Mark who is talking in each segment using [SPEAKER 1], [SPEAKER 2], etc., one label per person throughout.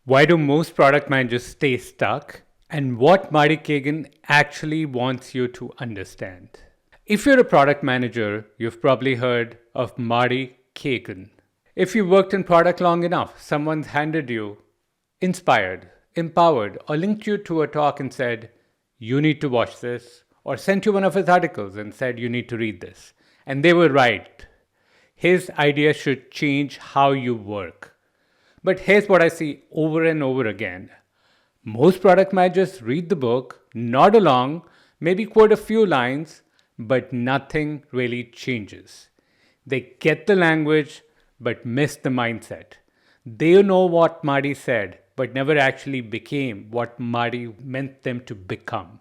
[SPEAKER 1] Why do most product managers stay stuck? And what Marty Cagan actually wants you to understand. If you're a product manager, you've probably heard of Marty Cagan. If you worked in product long enough, someone's handed you inspired, empowered, or linked you to a talk and said, you need to watch this, or sent you one of his articles and said, you need to read this. And they were right. His idea should change how you work. But here's what I see over and over again. Most product managers read the book, nod along, maybe quote a few lines, but nothing really changes. They get the language, but miss the mindset. They know what Marty said, but never actually became what Marty meant them to become.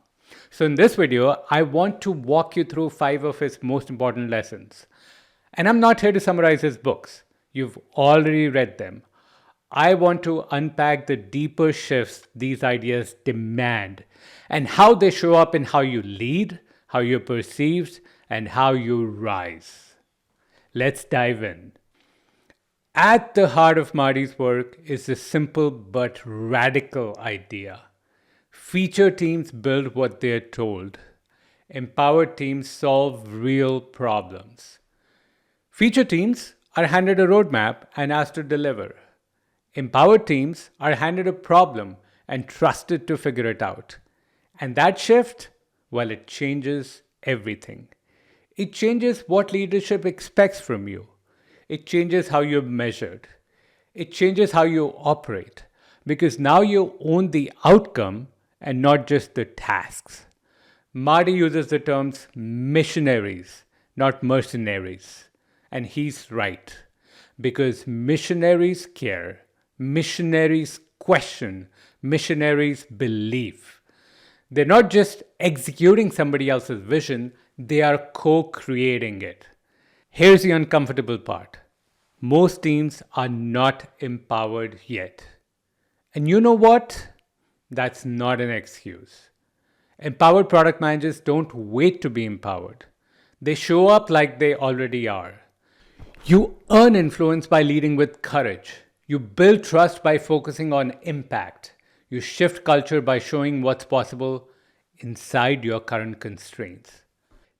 [SPEAKER 1] So in this video, I want to walk you through 5 of his most important lessons. And I'm not here to summarize his books. You've already read them. I want to unpack the deeper shifts these ideas demand and how they show up in how you lead, how you're perceived, and how you rise. Let's dive in. At the heart of Marty's work is a simple but radical idea. Feature teams build what they're told. Empowered teams solve real problems. Feature teams are handed a roadmap and asked to deliver. Empowered teams are handed a problem and trusted to figure it out. And that shift, well, it changes everything. It changes what leadership expects from you. It changes how you're measured. It changes how you operate, because now you own the outcome and not just the tasks. Marty uses the terms missionaries, not mercenaries. And he's right, because missionaries care. Missionaries question, missionaries believe. They're not just executing somebody else's vision, they are co-creating it. Here's the uncomfortable part. Most teams are not empowered yet. And you know what? That's not an excuse. Empowered product managers don't wait to be empowered. They show up like they already are. You earn influence by leading with courage. You build trust by focusing on impact. You shift culture by showing what's possible inside your current constraints.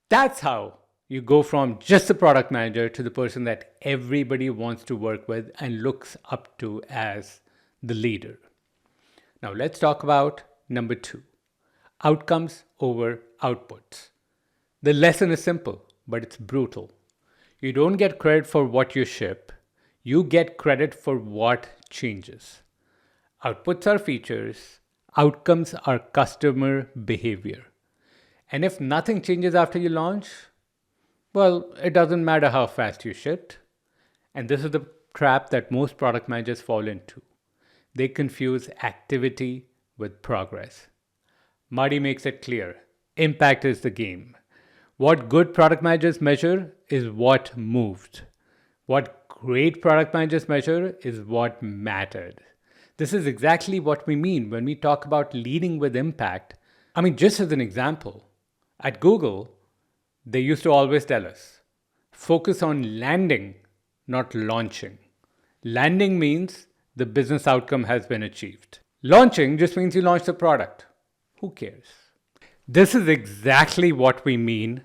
[SPEAKER 1] That's how you go from just a product manager to the person that everybody wants to work with and looks up to as the leader. Now let's talk about number 2, outcomes over outputs. The lesson is simple, but it's brutal. You don't get credit for what you ship. You get credit for what changes. Outputs are features. Outcomes are customer behavior. And if nothing changes after you launch, well, it doesn't matter how fast you shipped. And this is the trap that most product managers fall into. They confuse activity with progress. Marty makes it clear. Impact is the game. What good product managers measure is what moved. What great product managers measure is what mattered. This is exactly what we mean when we talk about leading with impact. I mean, just as an example, at Google, they used to always tell us, focus on landing, not launching. Landing means the business outcome has been achieved. Launching just means you launched the product. Who cares? This is exactly what we mean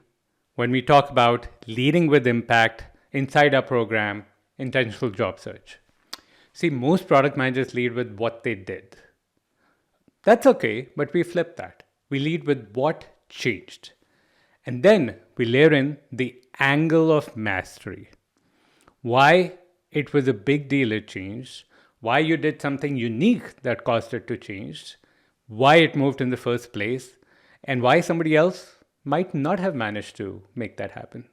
[SPEAKER 1] when we talk about leading with impact inside our program, Intentional Job Search. See, most product managers lead with what they did. That's okay, but we flip that. We lead with what changed. And then we layer in the angle of mastery. Why it was a big deal it changed, why you did something unique that caused it to change, why it moved in the first place, and why somebody else might not have managed to make that happen.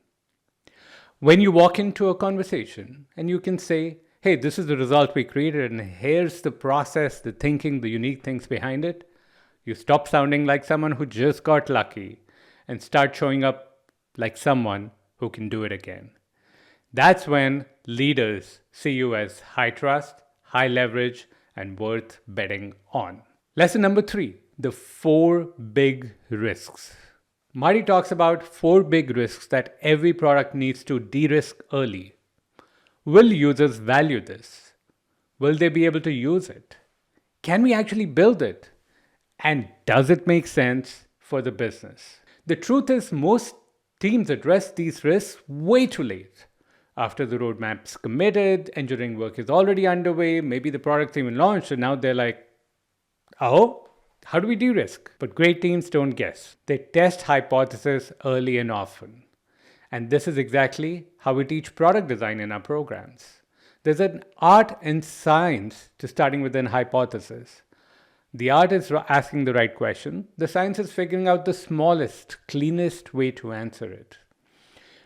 [SPEAKER 1] When you walk into a conversation and you can say, hey, this is the result we created and here's the process, the thinking, the unique things behind it, you stop sounding like someone who just got lucky and start showing up like someone who can do it again. That's when leaders see you as high trust, high leverage, and worth betting on. Lesson number 3, the 4 big risks. Marty talks about 4 big risks that every product needs to de-risk early. Will users value this? Will they be able to use it? Can we actually build it? And does it make sense for the business? The truth is, most teams address these risks way too late. After the roadmap's committed, engineering work is already underway, maybe the product's even launched, and now they're like, oh, how do we de-risk? But great teams don't guess. They test hypotheses early and often. And this is exactly how we teach product design in our programs. There's an art and science to starting with an hypothesis. The art is asking the right question. The science is figuring out the smallest, cleanest way to answer it.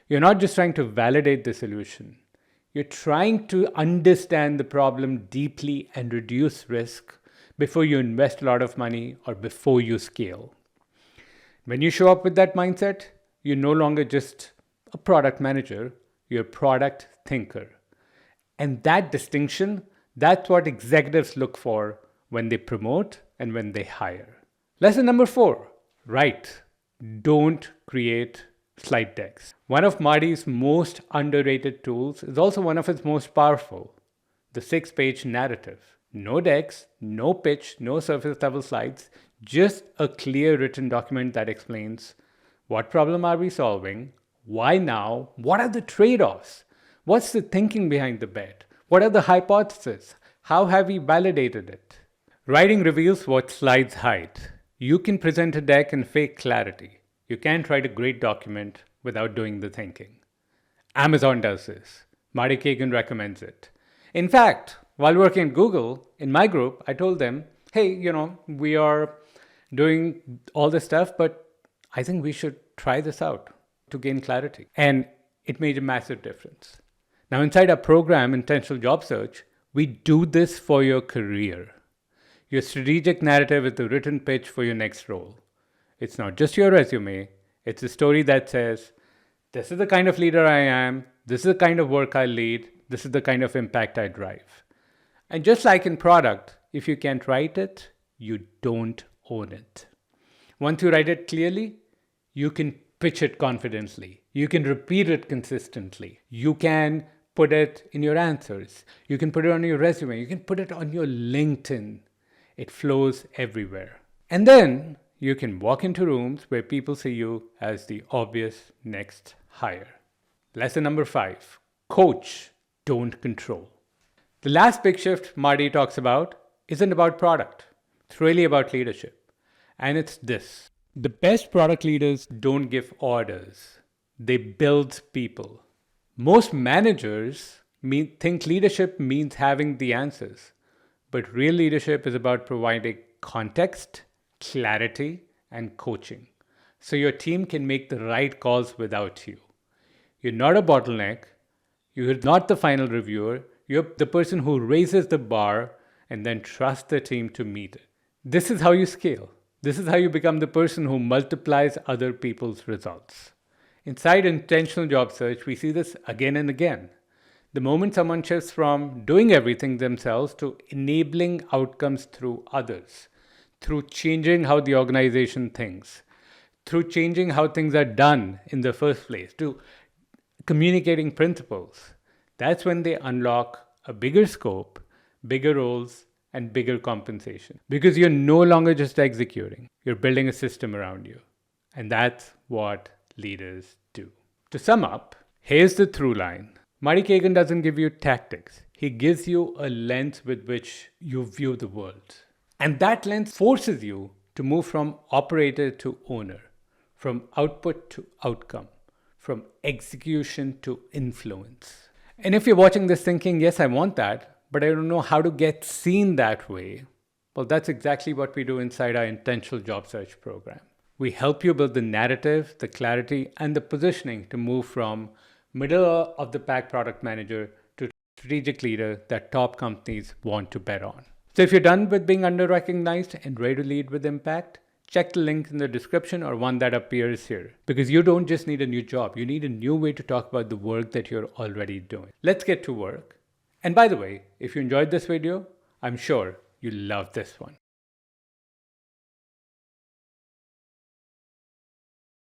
[SPEAKER 1] You're not just trying to validate the solution. You're trying to understand the problem deeply and reduce risk before you invest a lot of money or before you scale. When you show up with that mindset, you're no longer just a product manager, you're a product thinker. And that distinction, that's what executives look for when they promote and when they hire. Lesson number 4, write. Don't create slide decks. One of Marty's most underrated tools is also one of his most powerful, the 6-page narrative. No decks, no pitch, no surface level slides, just a clear written document that explains what problem are we solving, why now, what are the trade-offs, what's the thinking behind the bet, what are the hypotheses, how have we validated it. Writing reveals what slides hide. You can present a deck and fake clarity. You can't write a great document without doing the thinking. Amazon does this. Marty Cagan recommends it. In fact, while working at Google, in my group, I told them, hey, we are doing all this stuff, but I think we should try this out to gain clarity. And it made a massive difference. Now, inside our program, Intentional Job Search, we do this for your career. Your strategic narrative is the written pitch for your next role. It's not just your resume. It's a story that says, this is the kind of leader I am. This is the kind of work I lead. This is the kind of impact I drive. And just like in product, if you can't write it, you don't own it. Once you write it clearly, you can pitch it confidently. You can repeat it consistently. You can put it in your answers. You can put it on your resume. You can put it on your LinkedIn. It flows everywhere. And then you can walk into rooms where people see you as the obvious next hire. Lesson number 5, coach, don't control. The last big shift Marty talks about isn't about product. It's really about leadership. And it's this. The best product leaders don't give orders. They build people. Most managers think leadership means having the answers. But real leadership is about providing context, clarity, and coaching. So your team can make the right calls without you. You're not a bottleneck. You're not the final reviewer. You're the person who raises the bar and then trusts the team to meet it. This is how you scale. This is how you become the person who multiplies other people's results. Inside Intentional Job Search, we see this again and again. The moment someone shifts from doing everything themselves to enabling outcomes through others, through changing how the organization thinks, through changing how things are done in the first place, to communicating principles, that's when they unlock a bigger scope, bigger roles, and bigger compensation. Because you're no longer just executing, you're building a system around you. And that's what leaders do. To sum up, here's the through line. Marty Cagan doesn't give you tactics. He gives you a lens with which you view the world. And that lens forces you to move from operator to owner, from output to outcome, from execution to influence. And if you're watching this thinking, yes, I want that, but I don't know how to get seen that way, well, that's exactly what we do inside our Intentional Job Search program. We help you build the narrative, the clarity, and the positioning to move from middle of the pack product manager to strategic leader that top companies want to bet on. So if you're done with being under-recognized and ready to lead with impact, check the link in the description or one that appears here. Because you don't just need a new job, you need a new way to talk about the work that you're already doing. Let's get to work. And by the way, if you enjoyed this video, I'm sure you love this one.